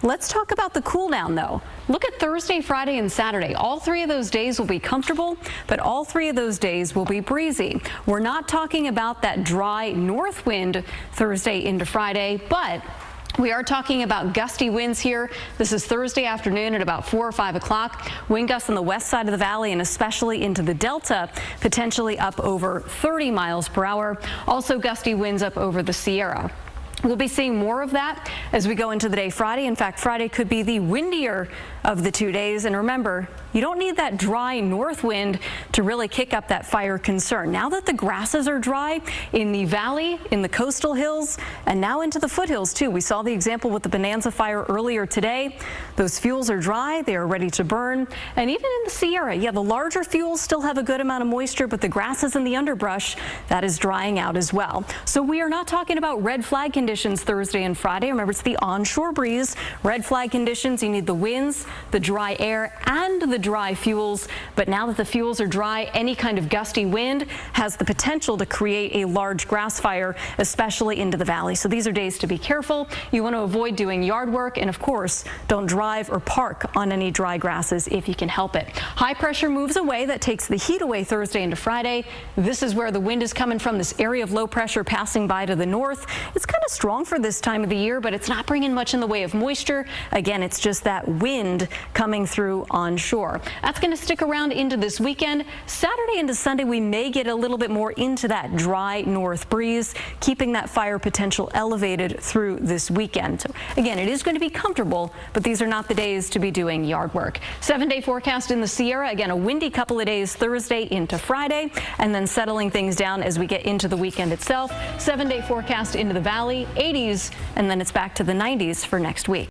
Let's talk about the cool down though. Look at Thursday, Friday, and Saturday. All three of those days will be comfortable, but all three of those days will be breezy. We're not talking about that dry north wind Thursday into Friday, but we are talking about gusty winds here. This is Thursday afternoon at about 4 or 5 o'clock. Wind gusts on the west side of the valley and especially into the delta, potentially up over 30 miles per hour. Also gusty winds up over the Sierra. We'll be seeing more of that as we go into the day Friday. In fact, Friday could be the windier of the 2 days. And remember, you don't need that dry north wind to really kick up that fire concern. Now that the grasses are dry in the valley, in the coastal hills, and now into the foothills too. We saw the example with the Bonanza fire earlier today. Those fuels are dry, they are ready to burn. And even in the Sierra, yeah, the larger fuels still have a good amount of moisture, but the grasses and the underbrush, that is drying out as well. So we are not talking about red flag conditions Thursday and Friday. Remember, it's the onshore breeze. Red flag conditions, you need the winds, the dry air, and the dry fuels. But now that the fuels are dry, any kind of gusty wind has the potential to create a large grass fire, especially into the valley. So these are days to be careful. You want to avoid doing yard work, and of course, don't drive or park on any dry grasses if you can help it. High pressure moves away. That takes the heat away Thursday into Friday. This is where the wind is coming from, this area of low pressure passing by to the north. It's kind of strong for this time of the year, but it's not bringing much in the way of moisture. Again, it's just that wind coming through onshore. That's going to stick around into this weekend. Saturday into Sunday, we may get a little bit more into that dry north breeze, keeping that fire potential elevated through this weekend. So again, it is going to be comfortable, but these are not the days to be doing yard work. 7-day forecast in the Sierra. Again, a windy couple of days Thursday into Friday, and then settling things down as we get into the weekend itself. 7-day forecast into the valley, 80s, and then it's back to the 90s for next week.